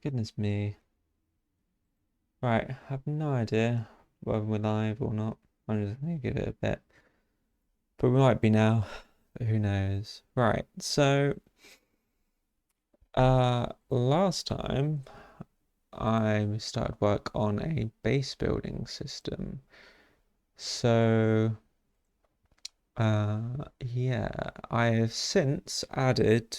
Goodness me. Right, I have no idea whether we're live or not. I'm just gonna give it a bit. But we might be now. But who knows? Right, so last time I started work on a base building system. So yeah, I have since added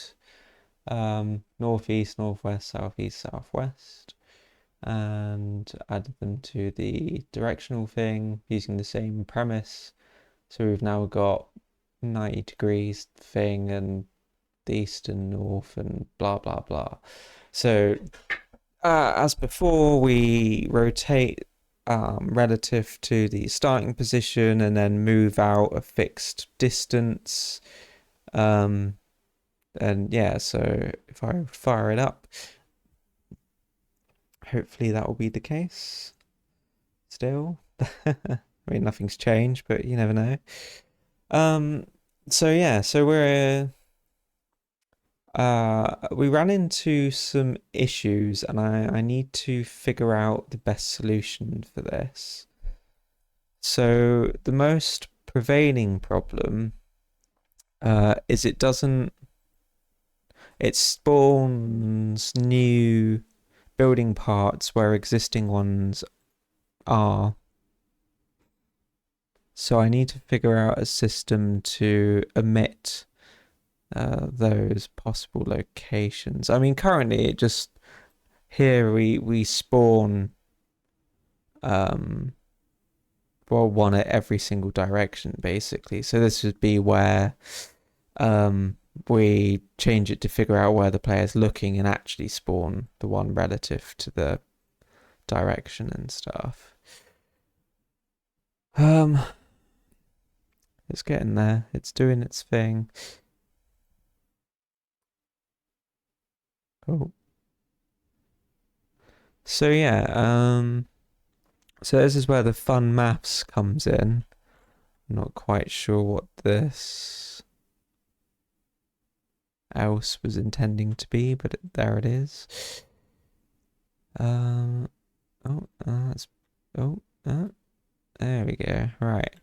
northeast, northwest, southeast, southwest, and added them to the directional thing using the same premise. So we've now got 90 degrees thing and the east and north and blah blah blah. So as before, we rotate relative to the starting position and then move out a fixed distance. Um, and yeah, so if I fire it up, hopefully that will be the case still. I mean, nothing's changed, but you never know. Um, so yeah, so we ran into some issues, and I need to figure out the best solution for this. So the most prevailing problem is it spawns new building parts where existing ones are. So I need to figure out a system to omit those possible locations. I mean, currently it just here we spawn um well one at every single direction basically. So this would be where we change it to figure out where the player's looking and actually spawn the one relative to the direction and stuff. Um it's getting there. It's doing its thing. Oh. So yeah, so this is where the fun maths comes in. I'm not quite sure what this else was intending to be, but there it is. Um, oh, that's, oh, there we go. Right.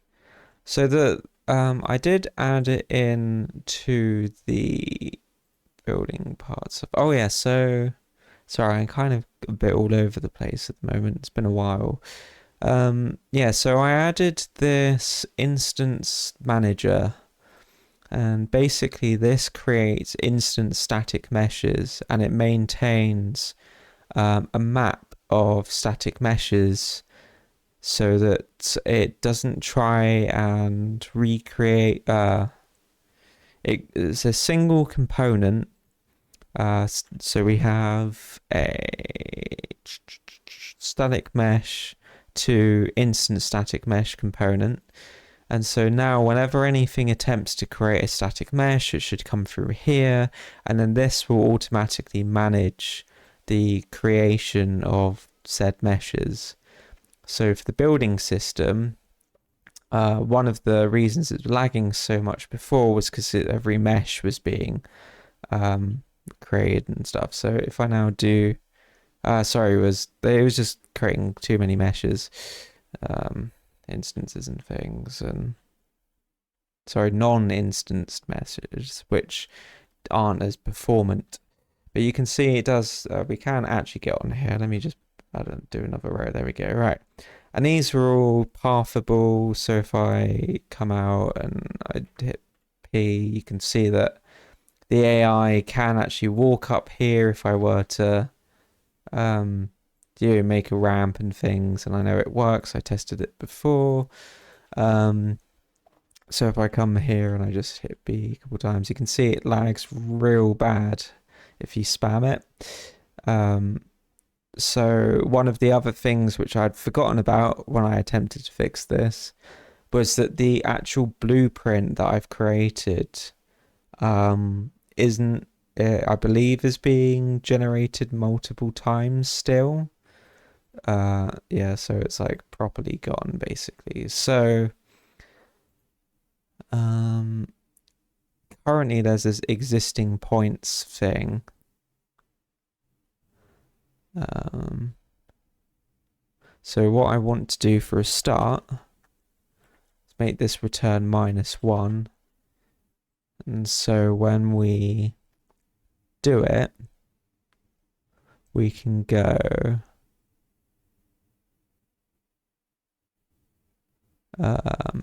So I did add it in to the building parts of, oh yeah, so, sorry, I'm kind of a bit all over the place at the moment. It's been a while. Yeah, so I added this instance manager, and basically this creates instant static meshes, and it maintains a map of static meshes so that it doesn't try and recreate. It's a single component. So we have a static mesh to instant static mesh component. And so now whenever anything attempts to create a static mesh, it should come through here. And then this will automatically manage the creation of said meshes. So for the building system, one of the reasons it was lagging so much before was because every mesh was being created and stuff. So if I now do, sorry, it was just creating too many meshes, instances and things, and sorry, non-instanced meshes which aren't as performant. But you can see it does. We can actually get on here. Let me just do another row. There we go. Right. And these were all pathable. So if I come out and I hit P, you can see that the AI can actually walk up here if I were to make a ramp and things. And I know it works. I tested it before. So if I come here and I just hit B a couple times, you can see it lags real bad if you spam it. So one of the other things which I'd forgotten about when I attempted to fix this was that the actual blueprint that I've created isn't, I believe, is being generated multiple times still. Yeah, so it's like properly gone basically. So currently there's this existing points thing. So what I want to do for a start is make this return -1. And so when we do it, we can go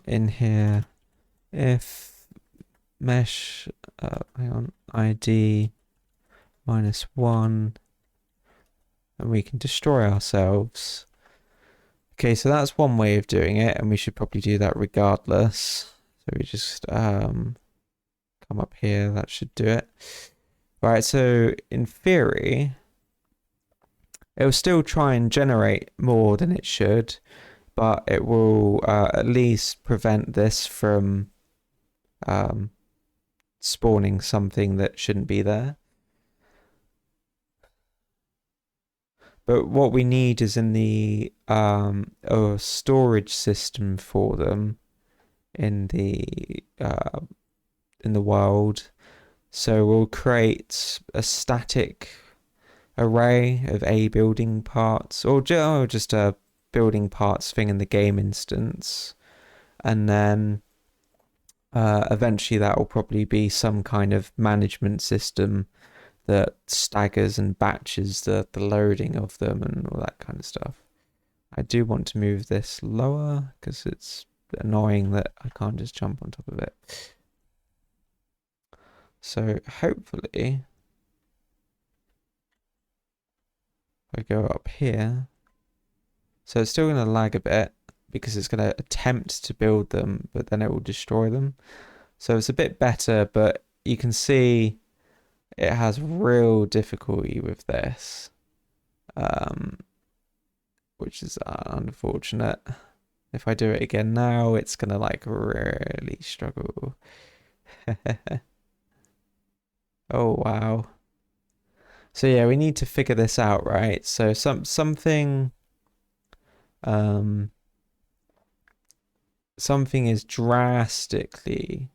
in here, if mesh, hang on, ID -1, and we can destroy ourselves. Okay, so that's one way of doing it, and we should probably do that regardless. So we just come up here, that should do it. Right, so in theory, it will still try and generate more than it should, but it will at least prevent this from spawning something that shouldn't be there. But what we need is in the storage system for them in the world. So we'll create a static array of A building parts, or just a building parts thing in the game instance, and then eventually that will probably be some kind of management system that staggers and batches the loading of them and all that kind of stuff. I do want to move this lower because it's annoying that I can't just jump on top of it. So hopefully, if I go up here, so it's still going to lag a bit because it's going to attempt to build them, but then it will destroy them. So it's a bit better, but you can see it has real difficulty with this, which is unfortunate. If I do it again now, it's gonna like really struggle. Oh wow. So yeah, we need to figure this out, right? So something is drastically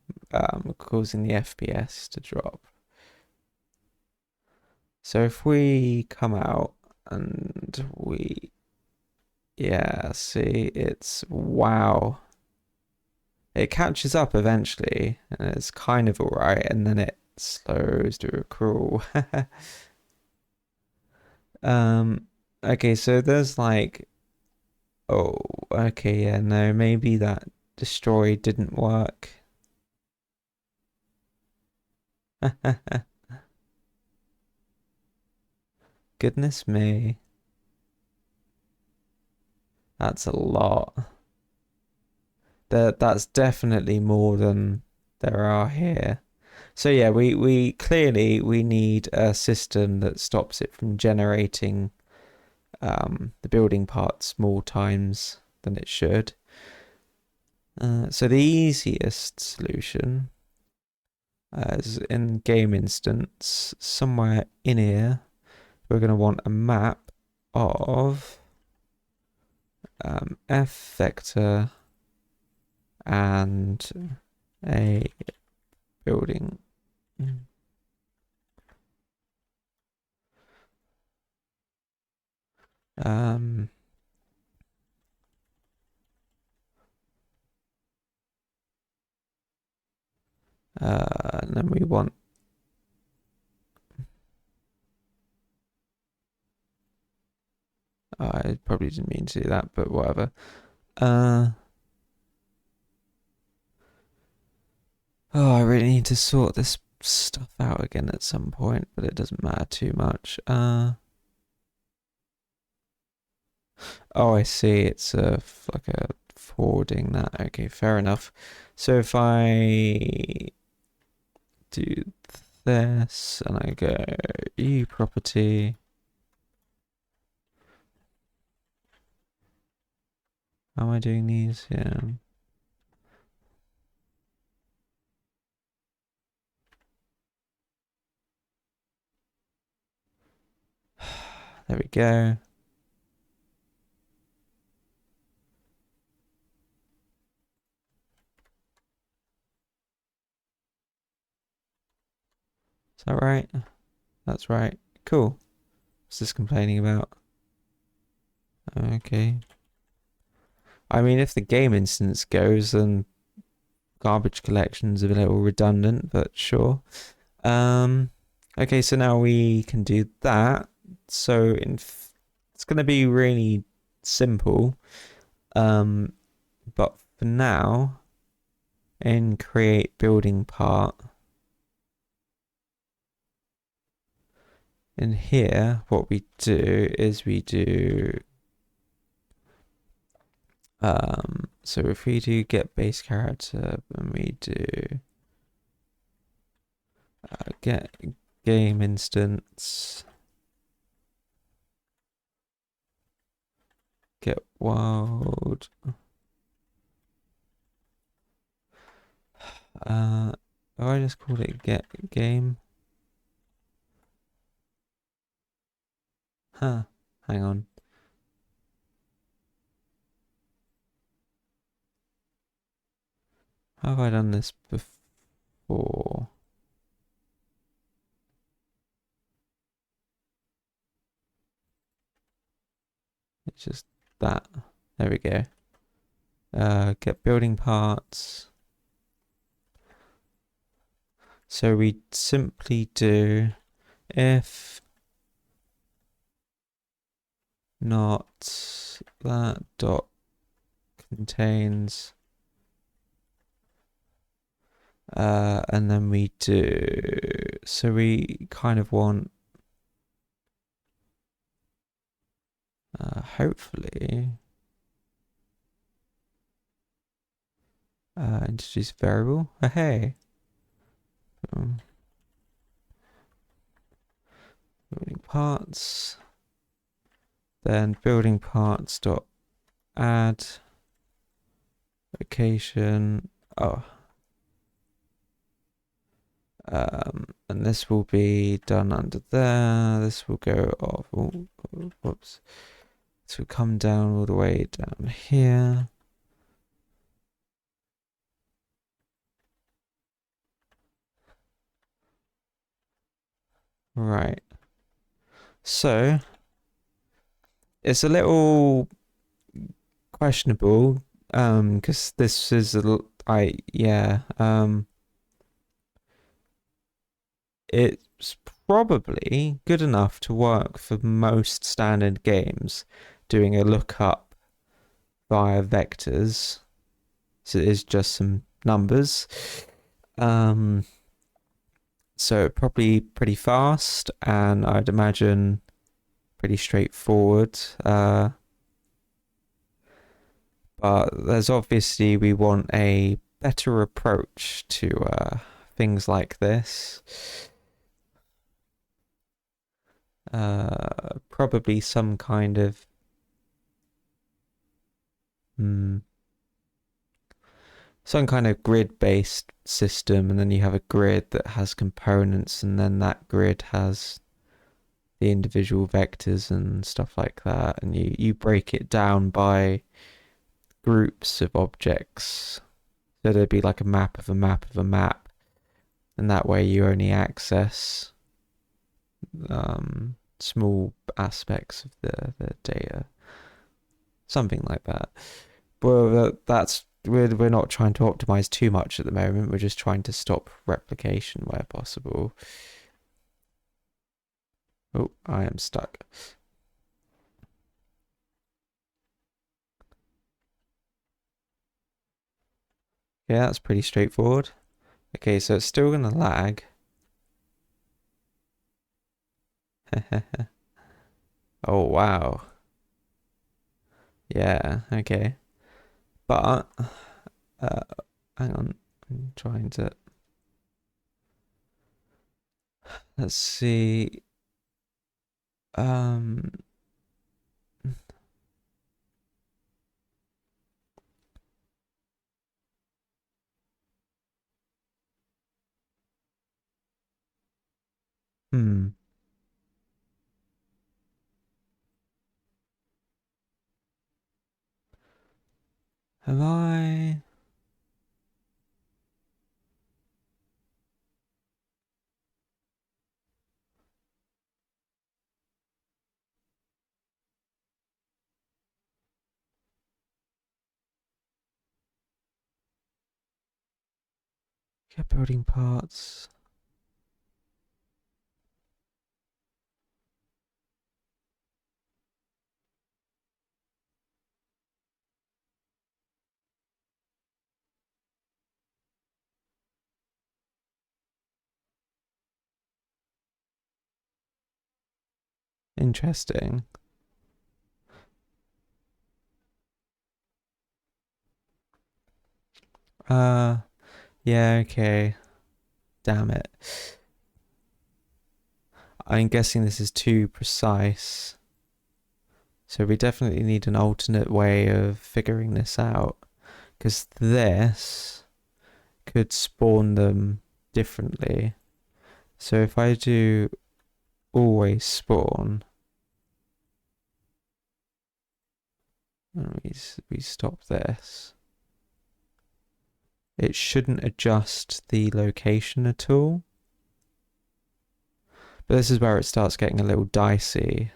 causing the FPS to drop. So if we come out and yeah, see, it's wow. It catches up eventually, and it's kind of alright, and then it slows to a crawl. Okay, so there's like, oh, okay, yeah, no, maybe that destroy didn't work. Goodness me. That's a lot. That's definitely more than there are here. So yeah, we clearly we need a system that stops it from generating the building parts more times than it should. So the easiest solution is in game instance, somewhere in here, we're going to want a map of f vector and a building. And then we want I probably didn't mean to do that, but whatever. Oh, I really need to sort this stuff out again at some point, but it doesn't matter too much. Oh, I see. It's like a forwarding that. Okay, fair enough. So if I do this and I go eProperty, how am I doing these? Yeah. There we go. Is that right? That's right. Cool. What's this complaining about? Okay. I mean, if the game instance goes, then garbage collection's a little redundant, but sure. Okay, so now we can do that. So it's going to be really simple. But for now, in create building part, in here, what we do is we do so if we do get base character and we do get game instance, get world, I just called it get game? Huh, hang on. How have I done this before? It's just that. There we go. Get building parts. So we simply do if not that dot contains and then we do, so we kind of want hopefully introduce variable. Oh, hey. Building parts, then building parts dot add location. Oh, and this will be done under there. This will go off. Oh, whoops. This will come down all the way down here. Right. So it's a little questionable because this is it's probably good enough to work for most standard games doing a lookup via vectors. So it is just some numbers. So probably pretty fast and I'd imagine pretty straightforward. But there's obviously we want a better approach to things like this. Probably some kind of some kind of grid-based system, and then you have a grid that has components, and then that grid has the individual vectors and stuff like that, and you break it down by groups of objects. So there'd be like a map of a map of a map, and that way you only access small aspects of the data, something like that. Well, that's we're not trying to optimize too much at the moment. We're just trying to stop replication where possible. Oh, I am stuck. Yeah, that's pretty straightforward. Okay, so it's still gonna lag. Oh, wow. Yeah, okay. But, uh, hang on. I'm trying to... Let's see. Um... Hmm. Have I... Get building parts. Interesting. Uh, yeah, okay. Damn it. I'm guessing this is too precise. So we definitely need an alternate way of figuring this out. Because this could spawn them differently. So if I do always spawn, and we stop this, it shouldn't adjust the location at all. But this is where it starts getting a little dicey.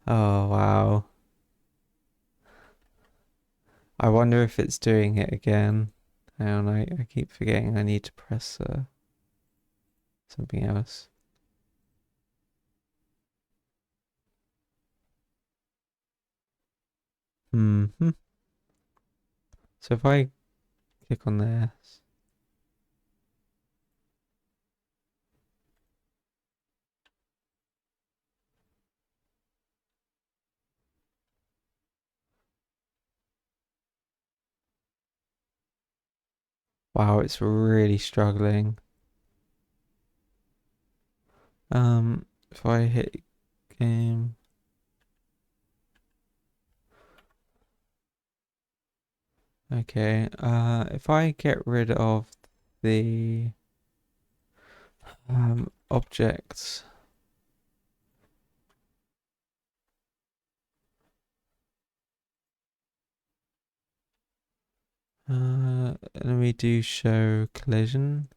Oh, wow. I wonder if it's doing it again. Hang on, I keep forgetting I need to press something else. Hmm. So if I click on this, wow, it's really struggling. If I hit game, okay. If I get rid of the objects, and we do show collision.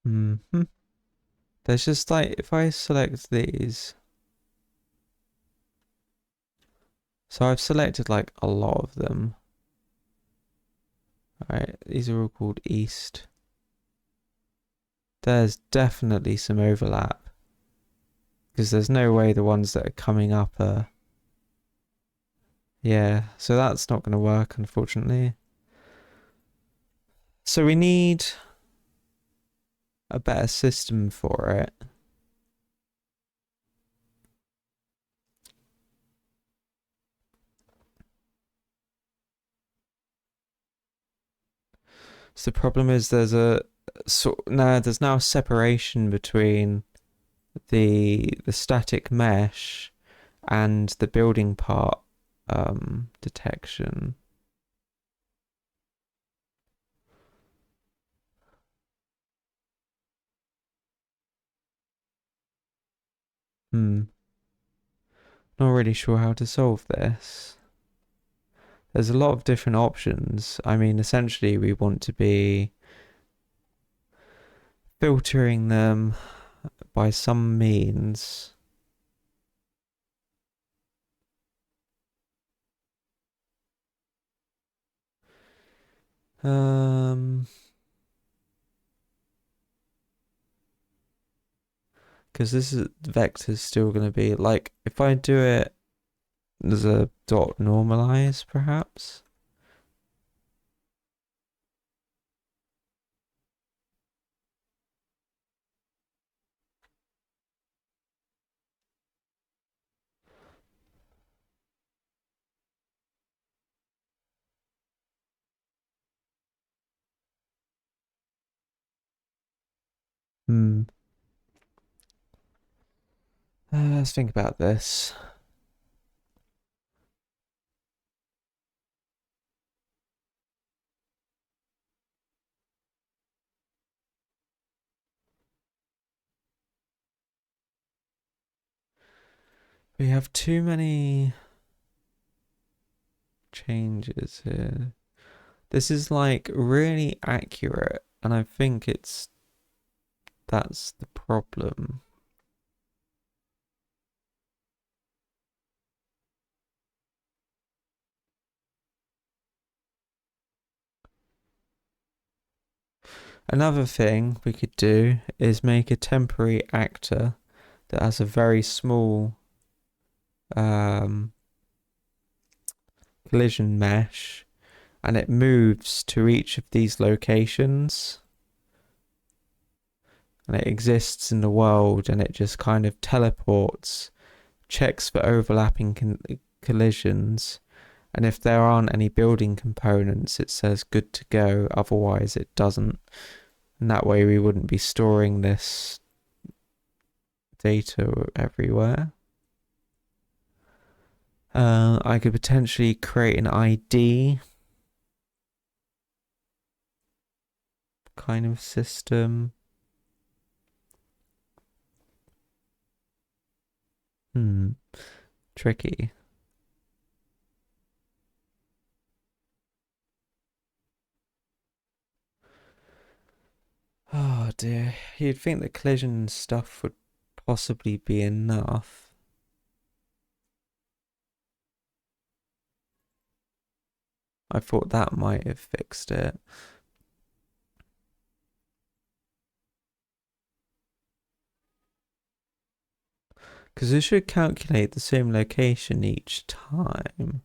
Hmm. There's just like if I select these, so I've selected like a lot of them. Alright, these are all called East. There's definitely some overlap because there's no way the ones that are coming up are. Yeah, so that's not going to work, unfortunately. So we need a better system for it. So the problem is there's there's now a separation between the static mesh and the building part detection. Hmm. Not really sure how to solve this. There's a lot of different options. I mean, essentially, we want to be filtering them by some means. Um, because this is vector's still going to be like if I do it as a dot normalize, perhaps. Hmm. Let's think about this. We have too many changes here. This is like really accurate, and I think that's the problem. Another thing we could do is make a temporary actor that has a very small um, collision mesh, and it moves to each of these locations, and it exists in the world, and it just kind of teleports, checks for overlapping collisions, and if there aren't any building components, it says good to go, otherwise it doesn't. And that way we wouldn't be storing this data everywhere. I could potentially create an ID kind of system. Tricky. Oh dear. You'd think the collision stuff would possibly be enough. I thought that might have fixed it. Because it should calculate the same location each time.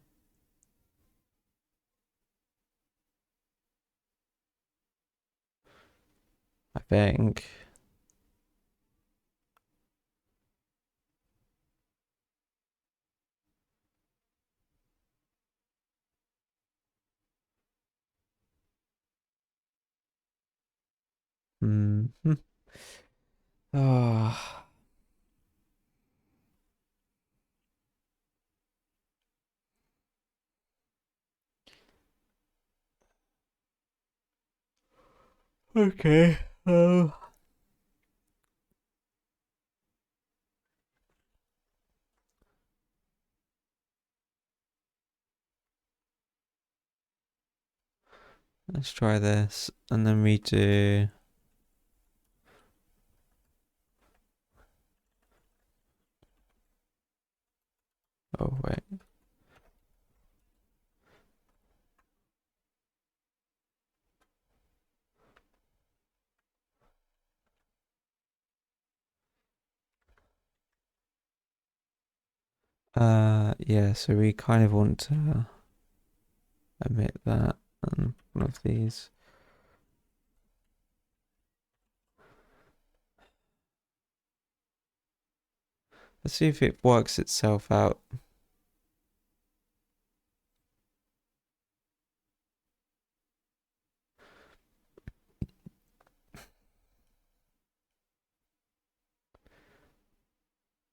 I think. Hmm. Ah. Okay. Let's try this, and then we do. Oh wait. Yeah. So we kind of want to omit that and one of these. Let's see if it works itself out.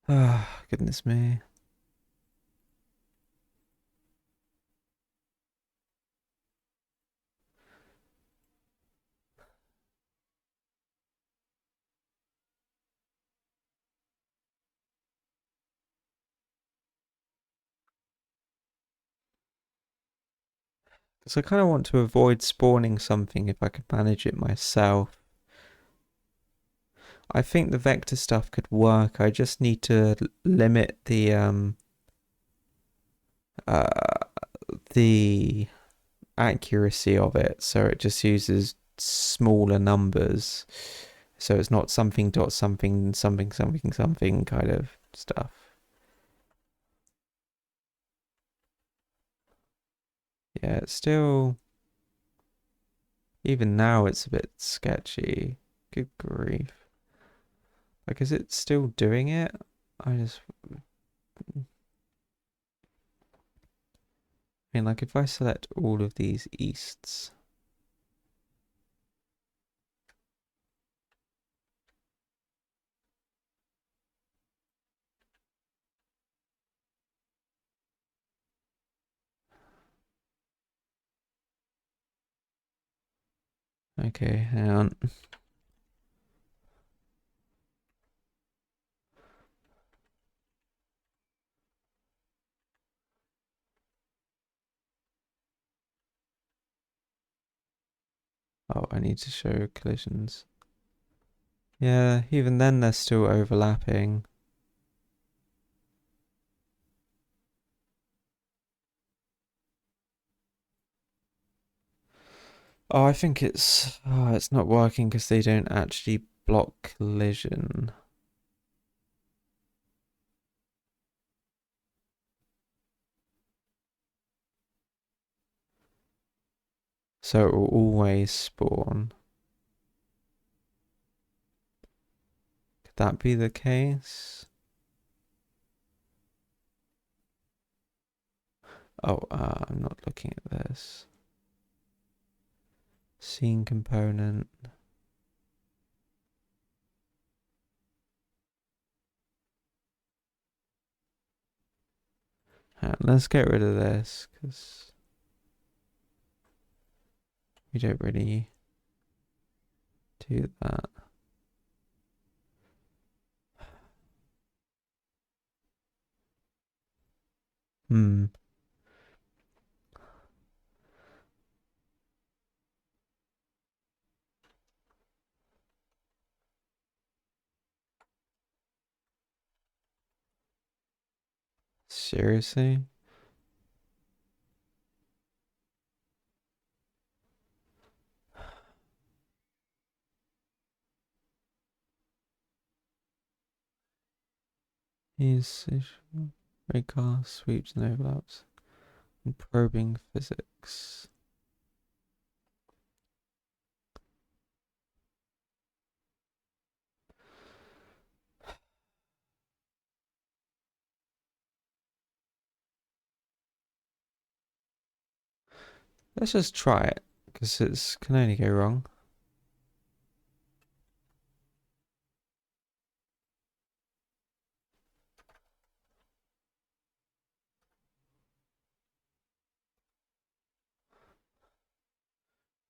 Ah, goodness me. So I kind of want to avoid spawning something if I could manage it myself. I think the vector stuff could work. I just need to limit uh the accuracy of it so it just uses smaller numbers. So it's not something dot something something something something kind of stuff. Yeah, it's still even now it's a bit sketchy. Good grief. Like, is it still doing it? I just, I mean, like, if I select all of these easts, Okay, hang on. Oh, I need to show collisions. Yeah, even then they're still overlapping. Oh, I think it's not working because they don't actually block collision. So it will always spawn. Could that be the case? Oh, I'm not looking at this. Scene component. Let's get rid of this because we don't really do that. Hmm. Seriously? Is recast, sweeps and overlaps, and probing physics. Let's just try it because it can only go wrong.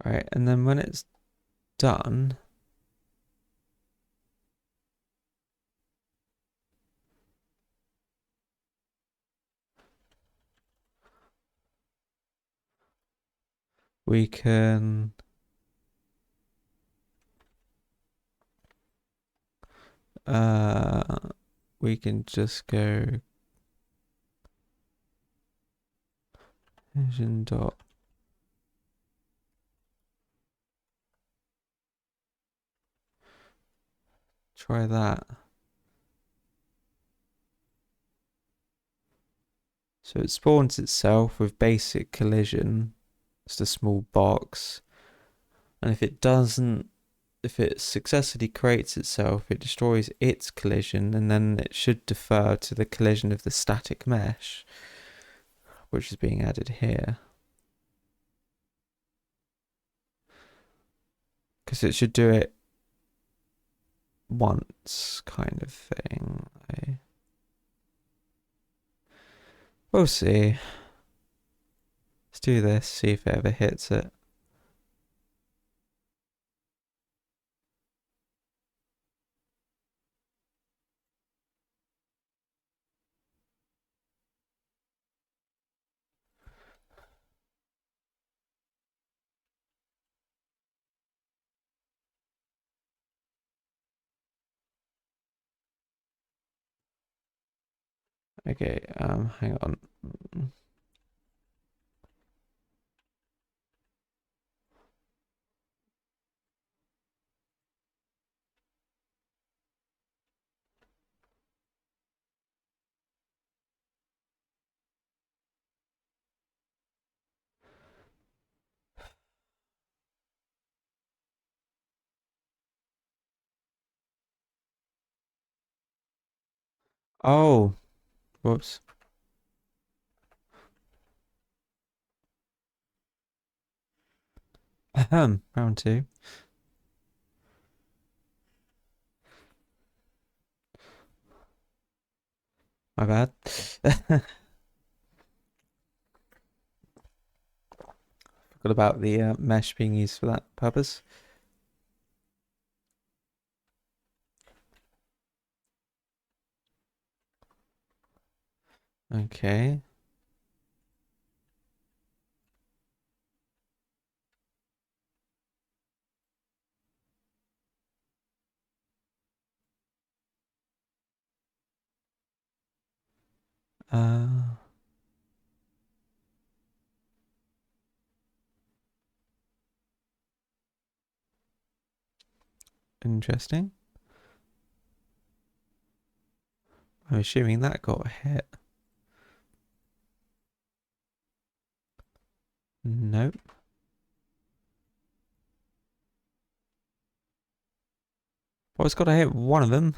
Right, and then when it's done, we can uh we can just go vision dot try that. So it spawns itself with basic collision. It's a small box. And if it successfully creates itself, it destroys its collision, and then it should defer to the collision of the static mesh, which is being added here. Because it should do it once, kind of thing. We'll see. Let's do this, see if it ever hits it. Okay, hang on. Oh, whoops. Ahem, round two. My bad. Forgot about the mesh being used for that purpose. Okay. Uh, Interesting. I'm assuming that got hit. Nope. Well, it's got to hit one of them.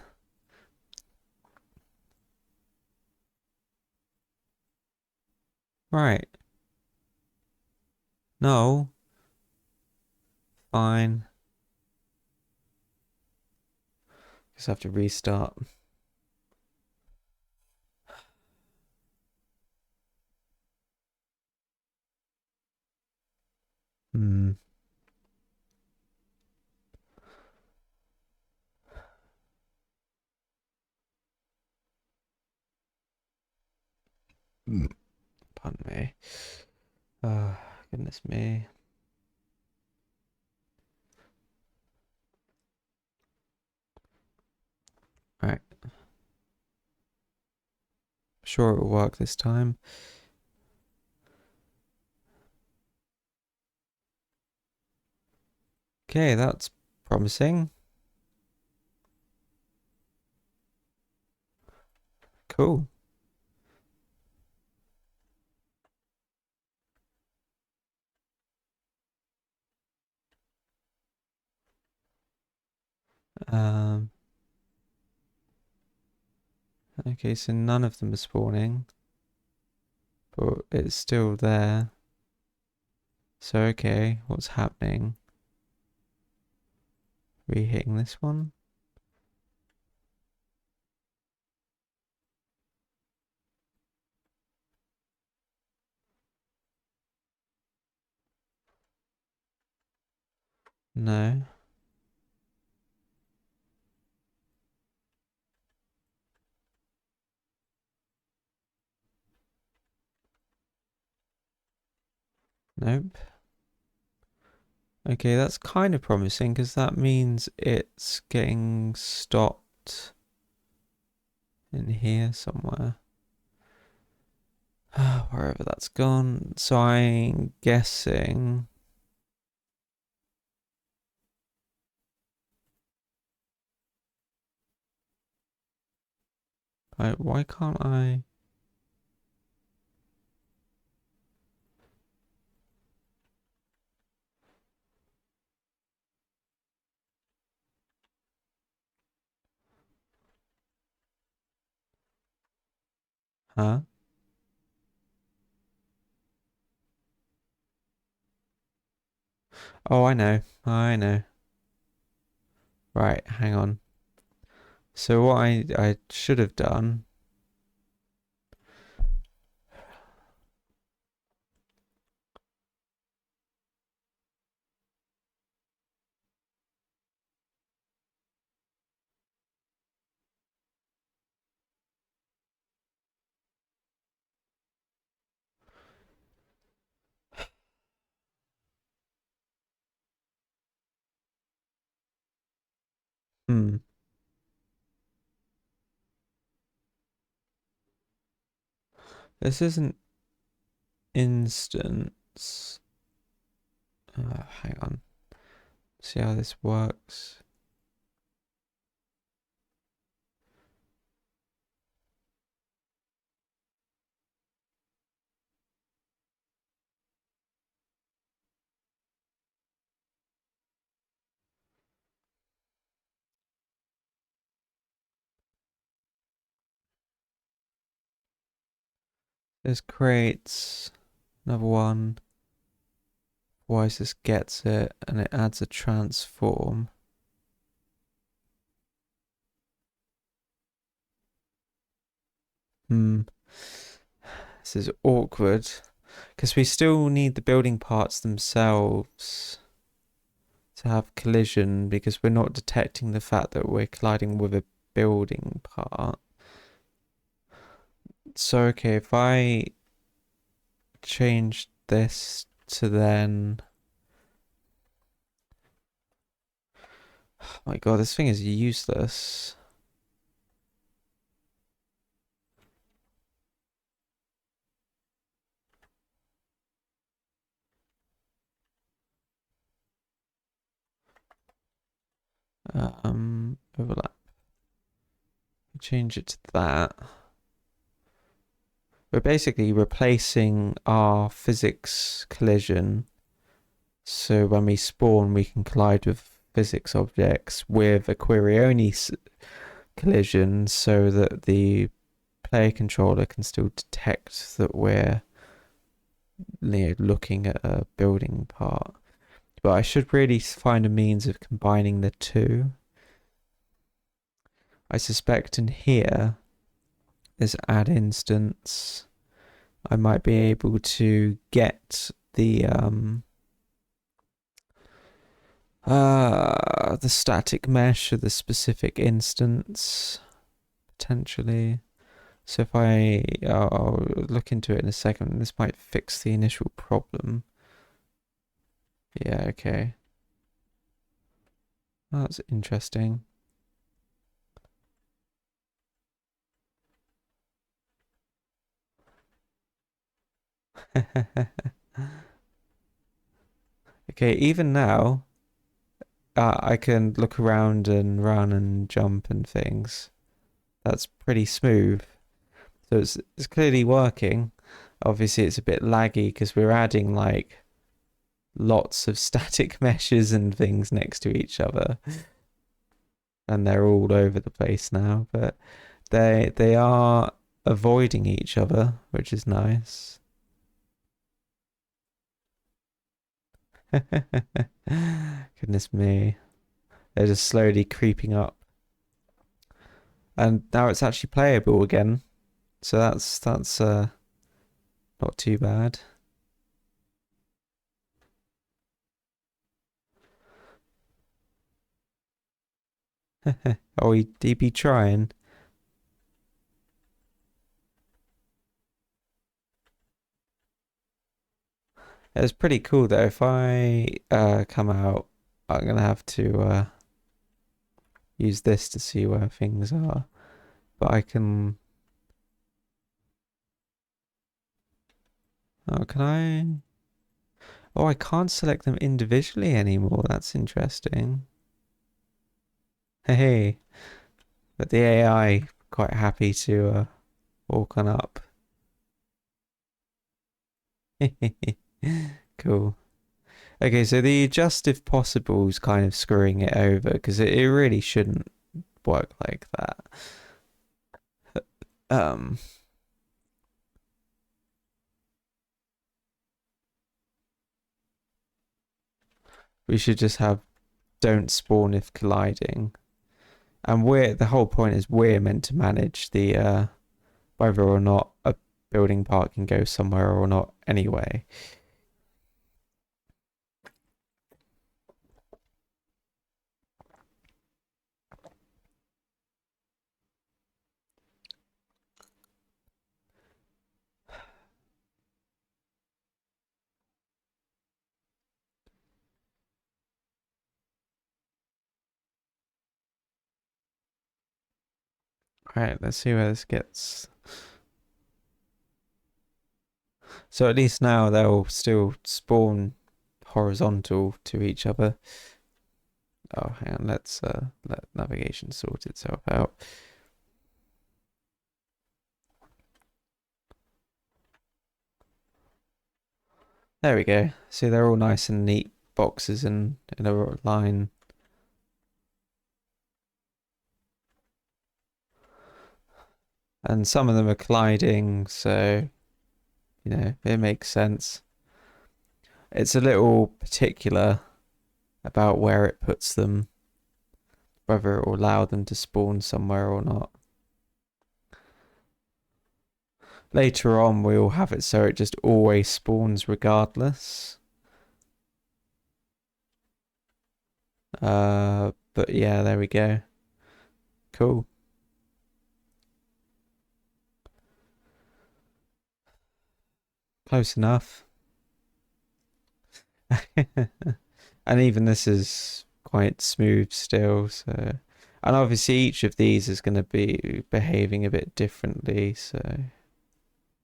Right. No. Fine. Just have to restart. Hmm. Pardon me. Oh, goodness me. Right. Sure it will work this time. Okay, that's promising. Cool. Um, okay, so none of them are spawning, but it's still there. So, okay, what's happening? Re-hitting this one? No. Nope. Okay, that's kind of promising because that means it's getting stopped in here somewhere. Wherever that's gone. So I'm guessing. Why can't I? Huh? Oh, I know. I know. Right, hang on. So what I should have done Hmm. This isn't instance. Hang on. See how this works. This creates another one. This gets it and it adds a transform. Hmm. This is awkward. Because we still need the building parts themselves to have collision because we're not detecting the fact that we're colliding with a building part. So, okay, if I change this to then... Oh my god, this thing is useless. Overlap. Change it to that. We're basically replacing our physics collision. So when we spawn, we can collide with physics objects with a Quirioni collision so that the player controller can still detect that we're looking at a building part. But I should really find a means of combining the two. I suspect in here, this add instance, I might be able to get the static mesh of the specific instance, potentially. So if I'll look into it in a second. This might fix the initial problem. Yeah, okay. Oh, that's interesting. Okay, even now, I can look around and run and jump and things. That's pretty smooth. So it's clearly working. Obviously, it's a bit laggy because we're adding like lots of static meshes and things next to each other, and they're all over the place now. But they are avoiding each other, which is nice. Goodness me, they're just slowly creeping up, and now it's actually playable again. So that's not too bad. Oh, he'd be trying. It's pretty cool though. If I come out, I'm gonna have to use this to see where things are. But I can. Oh, can I? Oh, I can't select them individually anymore. That's interesting. Hey, but the AI quite happy to walk on up. Cool. Okay, so the adjust if possible is kind of screwing it over because it really shouldn't work like that. Um, we should just have don't spawn if colliding. And the whole point is we're meant to manage the whether or not a building part can go somewhere or not anyway. Right, let's see where this gets. So at least now they'll still spawn horizontal to each other. Oh, hang on, let's let navigation sort itself out. There we go. See, they're all nice and neat boxes in a line. And some of them are colliding, so it makes sense. It's a little particular about where it puts them, whether it will allow them to spawn somewhere or not. later on we'll have it so it just always spawns regardless. But yeah, there we go. Cool. Close enough. And even this is quite smooth still, so and obviously each of these is going to be behaving a bit differently, so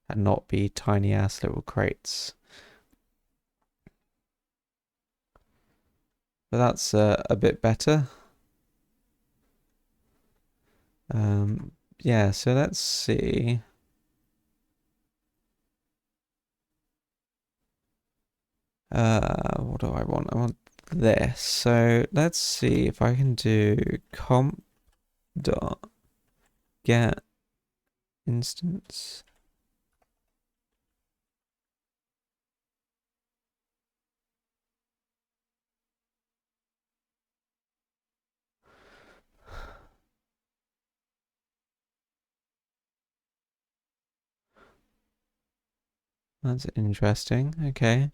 and not be tiny ass little crates. But that's a bit better. Yeah, so let's see. What do I want? I want this. So let's see if I can do comp dot get instance. That's interesting. Okay.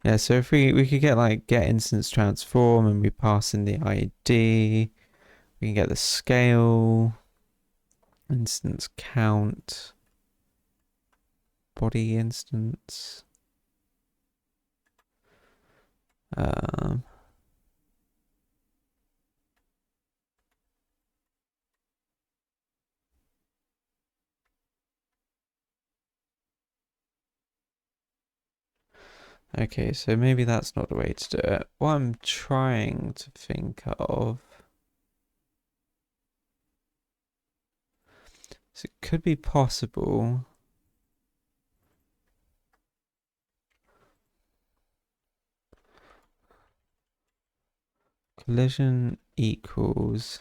Yeah, so if we could get like get instance transform and we pass in the ID, we can get the scale, instance count, body instance. Um, okay, so maybe that's not the way to do it. What I'm trying to think of, so it could be possible. Collision equals.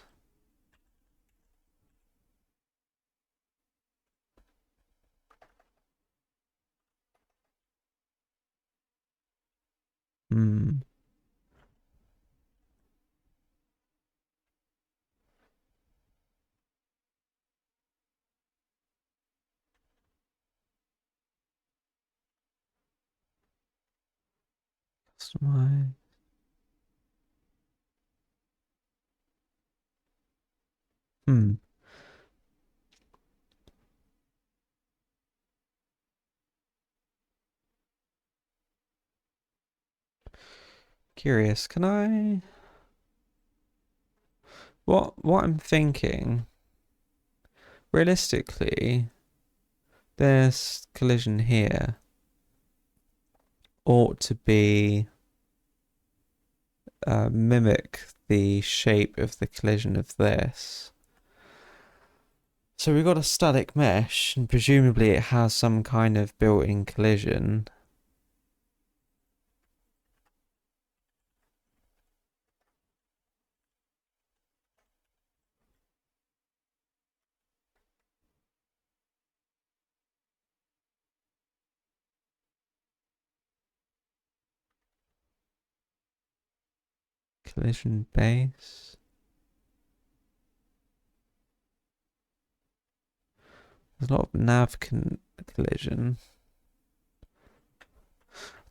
Hmm. Customize. Hmm. Curious. Can I? What I'm thinking, realistically, this collision here ought to be mimic the shape of the collision of this. So we've got a static mesh, and presumably it has some kind of built-in collision. Collision base. There's a lot of nav collision.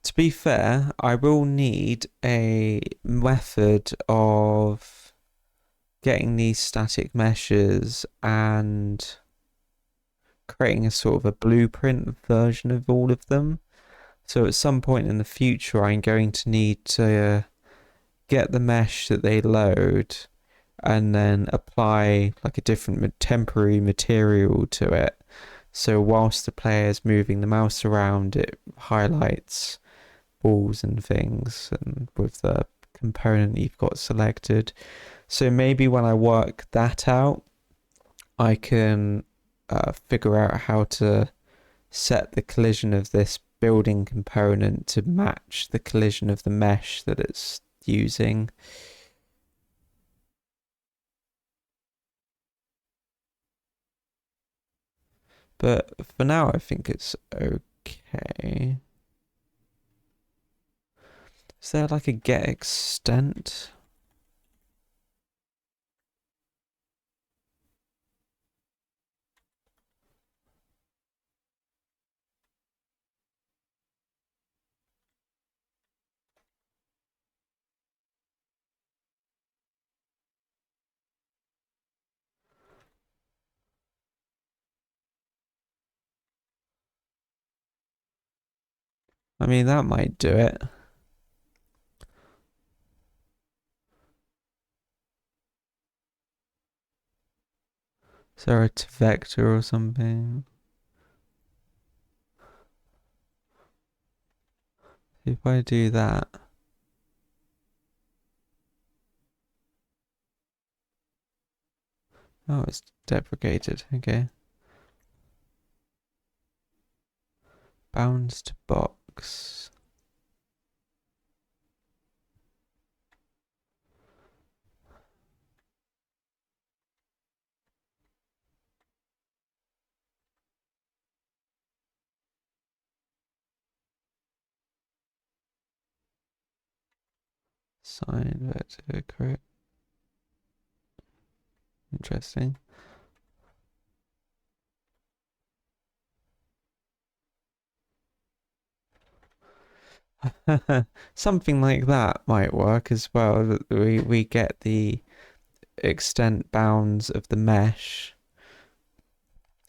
To be fair, I will need a method of getting these static meshes and creating a sort of a blueprint version of all of them. So at some point in the future, I'm going to need to get the mesh that they load and then apply like a different temporary material to it. So whilst the player is moving the mouse around, it highlights balls and things and with the component you've got selected. So maybe when I work that out, I can figure out how to set the collision of this building component to match the collision of the mesh that it's using. But for now, I think it's okay. Is there like a get extent? I mean, that might do it. Is there a vector or something? If I do that. Oh, it's deprecated. Okay. Bounds to box. Sine vector correct. Interesting. Something like that might work as well. We get the extent bounds of the mesh,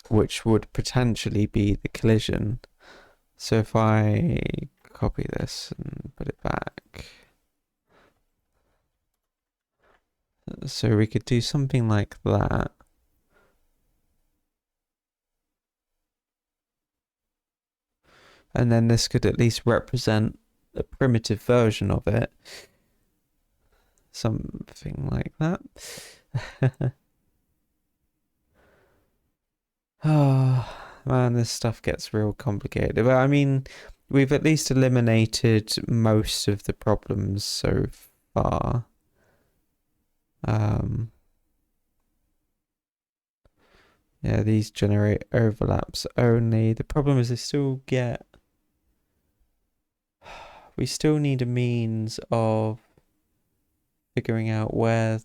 which would potentially be the collision. So if I copy this and put it back, so we could do something like that. And then this could at least represent a primitive version of it. Something like that. Oh, man, this stuff gets real complicated. But I mean, we've at least eliminated most of the problems so far. Yeah, these generate overlaps only. The problem is we still need a means of figuring out what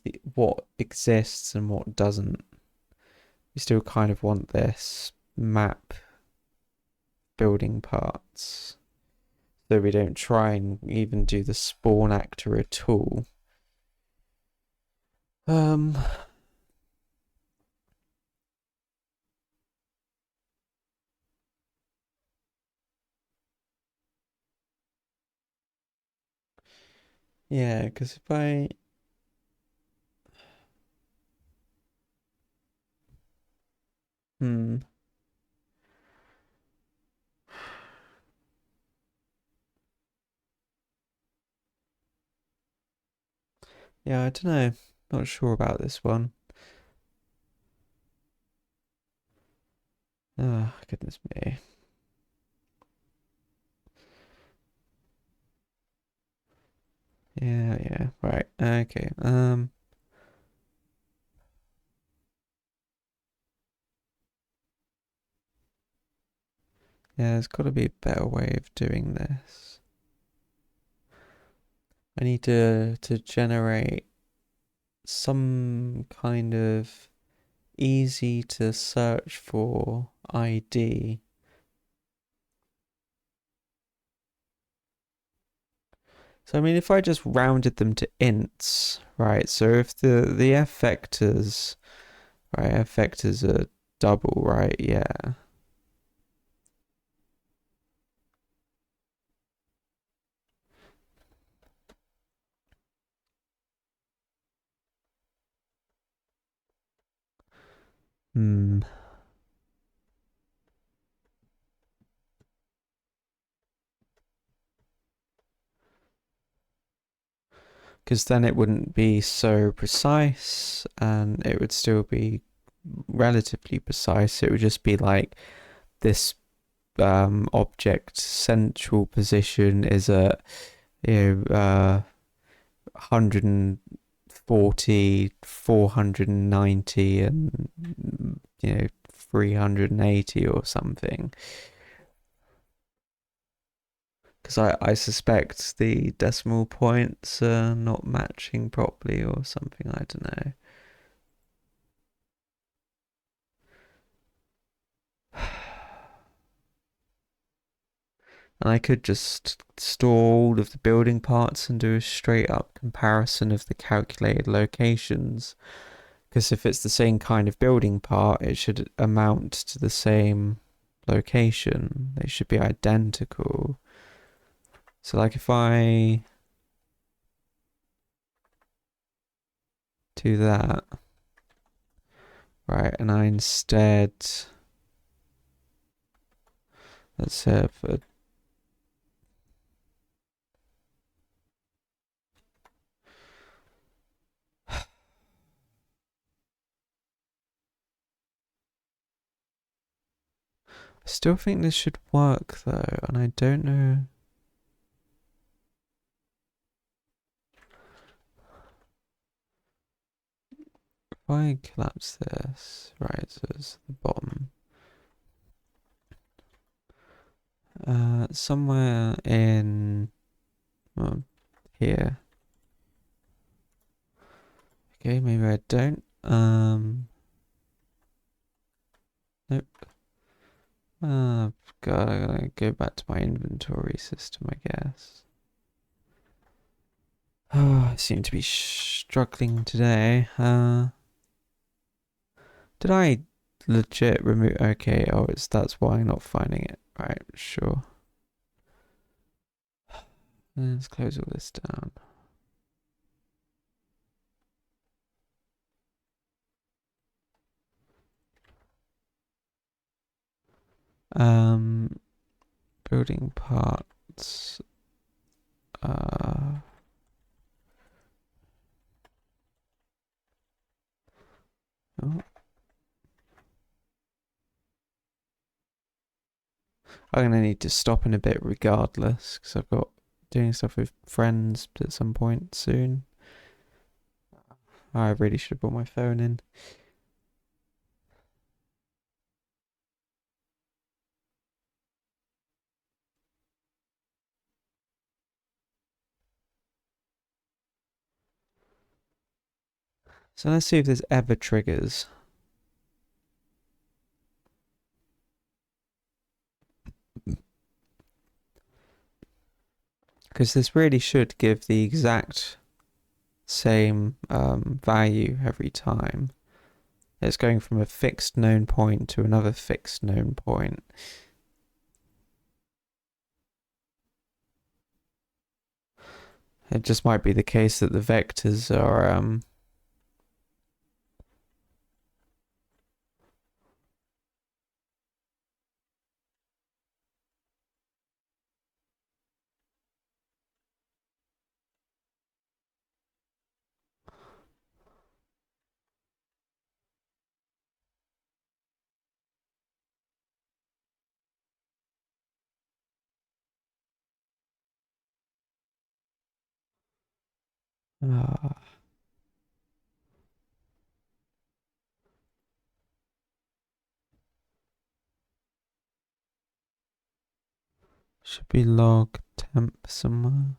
exists and what doesn't. We still kind of want this map building parts, so we don't try and even do the spawn actor at all. Yeah, because if I yeah, I don't know. Not sure about this one. Oh, goodness me. Yeah, yeah, right. Okay. Yeah, there's got to be a better way of doing this. I need to generate some kind of easy to search for ID. So I mean, if I just rounded them to ints, right? So if the f vectors, right, f vectors are double, right? Yeah. Hmm. Because then it wouldn't be so precise and it would still be relatively precise. It would just be like this object central position is at 140, 490, and 380 or something. Because I suspect the decimal points are not matching properly or something, I don't know. And I could just store all of the building parts and do a straight up comparison of the calculated locations. Because if it's the same kind of building part, it should amount to the same location. They should be identical. So like if I do that, right, and I instead, let's have a I still think this should work though, and I don't know. If I collapse this, right, so it's the bottom. Somewhere in well, here. Okay, maybe I don't. Nope. God, I gotta go back to my inventory system, I guess. Oh, I seem to be struggling today. Did I legit remove? Okay, oh, that's why I'm not finding it. Right, sure. Let's close all this down. Um, building parts. Oh. I'm gonna need to stop in a bit regardless, because I've got doing stuff with friends at some point soon. I really should have brought my phone in. So let's see if there's ever triggers. Because this really should give the exact same value every time. It's going from a fixed known point to another fixed known point. It just might be the case that the vectors are uh, should be log temp somewhere.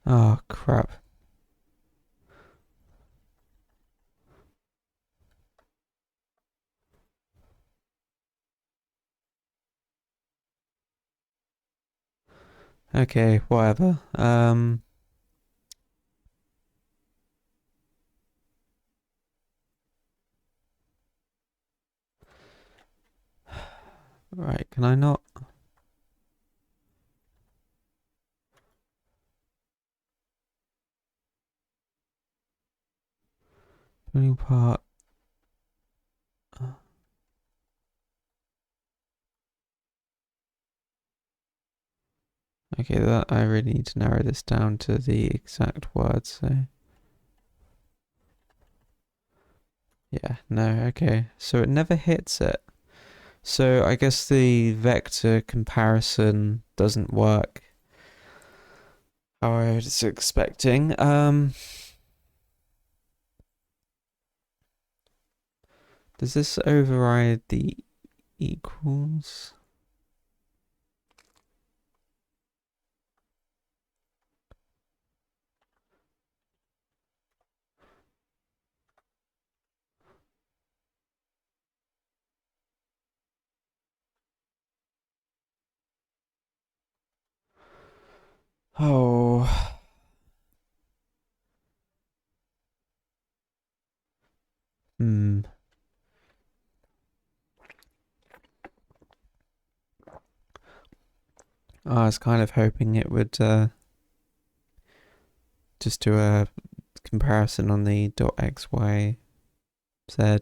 Oh crap. Okay, whatever. Right, can I not? Building part. Okay, that I really need to narrow this down to the exact words, so. Yeah, no, okay. So it never hits it. So I guess the vector comparison doesn't work how I was expecting. Does this override the equals? Oh. Hmm. I was kind of hoping it would just do a comparison on the .x, y, z.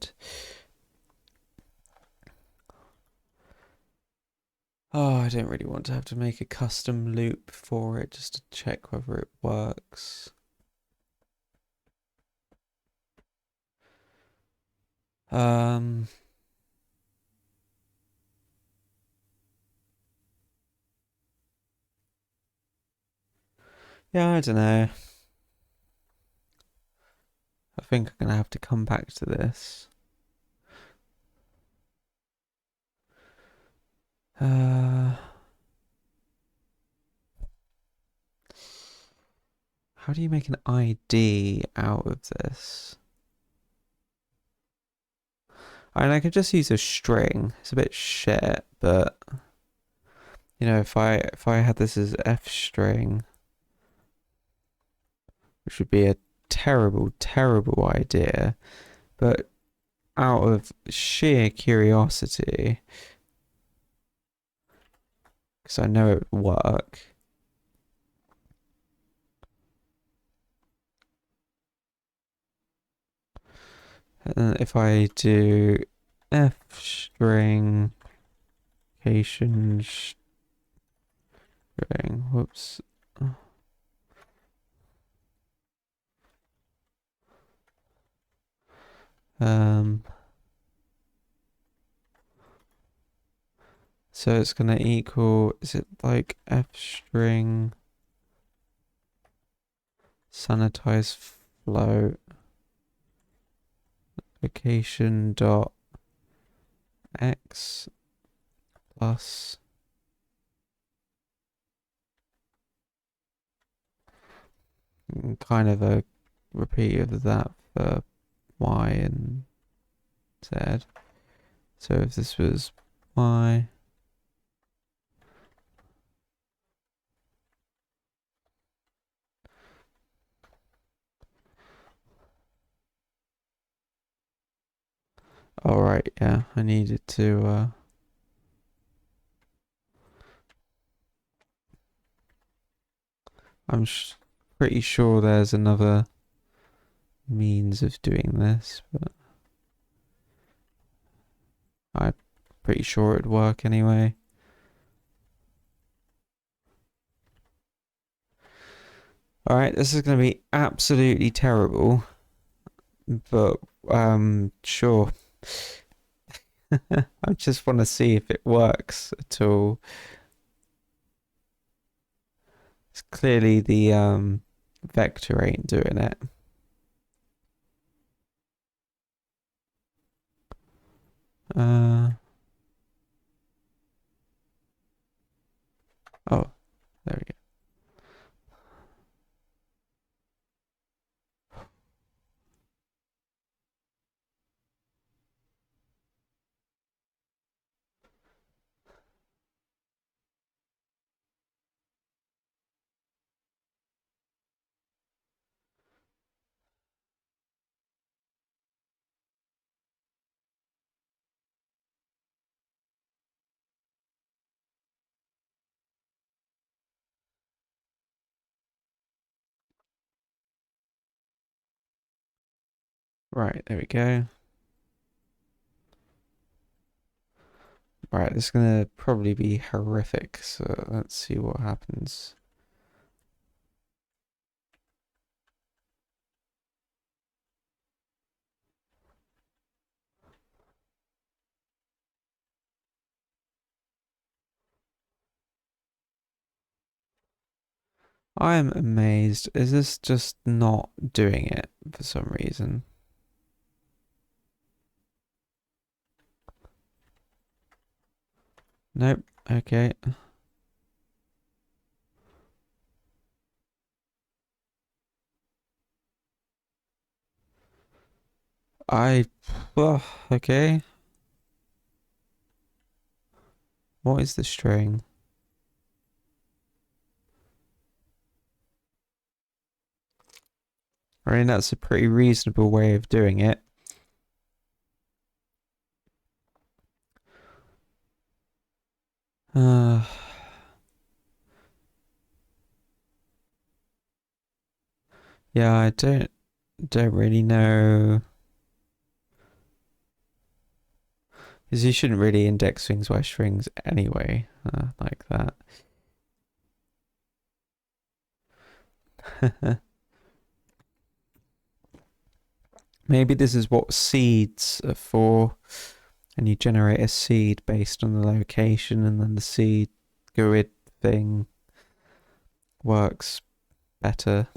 Oh, I don't really want to have to make a custom loop for it just to check whether it works. Um, yeah, I don't know. I think I'm gonna have to come back to this. Uh, how do you make an ID out of this? I mean, I could just use a string. It's a bit shit, but you know, if I had this as f string, which would be a terrible, terrible idea, but out of sheer curiosity, because I know it would work. And if I do f string cation string, whoops. Um, so it's gonna equal, is it like f string sanitize float location dot x plus kind of a repeat of that for y and z. So if this was y, all right, yeah, I needed to. I'm pretty sure there's another means of doing this, but I'm pretty sure it'd work anyway. All right, this is going to be absolutely terrible, but sure. I just want to see if it works at all. It's clearly the vector ain't doing it. Uh oh, there we go. Right, there we go. Right, this is gonna probably be horrific, so let's see what happens. I am amazed. Is this just not doing it for some reason? Nope. Okay. I. Oh, okay. What is the string? I mean, that's a pretty reasonable way of doing it. Uh, yeah, I don't really know. Because you shouldn't really index strings by strings anyway, like that. Maybe this is what seeds are for, and you generate a seed based on the location, and then the seed GUID thing works better.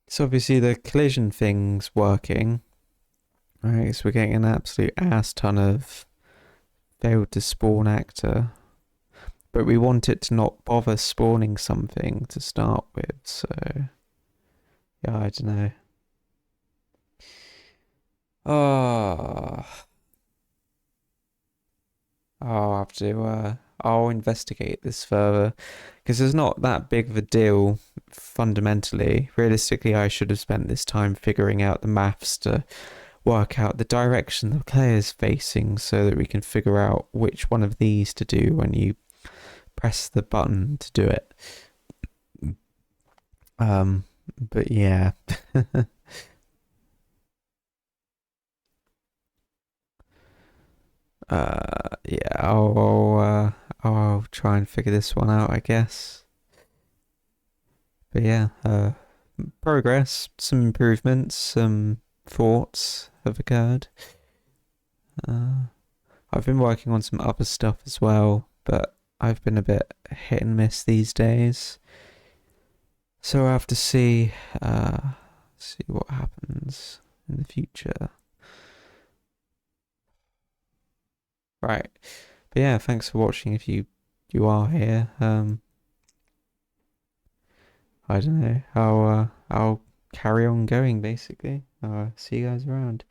So obviously the collision thing's working, right? So we're getting an absolute ass ton of failed to spawn actor, but we want it to not bother spawning something to start with. So yeah, I don't know. Oh, I'll have to. I'll investigate this further because it's not that big of a deal fundamentally. Realistically, I should have spent this time figuring out the maths to work out the direction the player's facing so that we can figure out which one of these to do when you press the button to do it. But yeah. Yeah, I'll try and figure this one out, I guess. But yeah, progress, some improvements, some thoughts have occurred. Uh, I've been working on some other stuff as well, but I've been a bit hit and miss these days. So I have to see what happens in the future. Right. But yeah, thanks for watching if you are here. I don't know. I'll carry on going basically. See you guys around.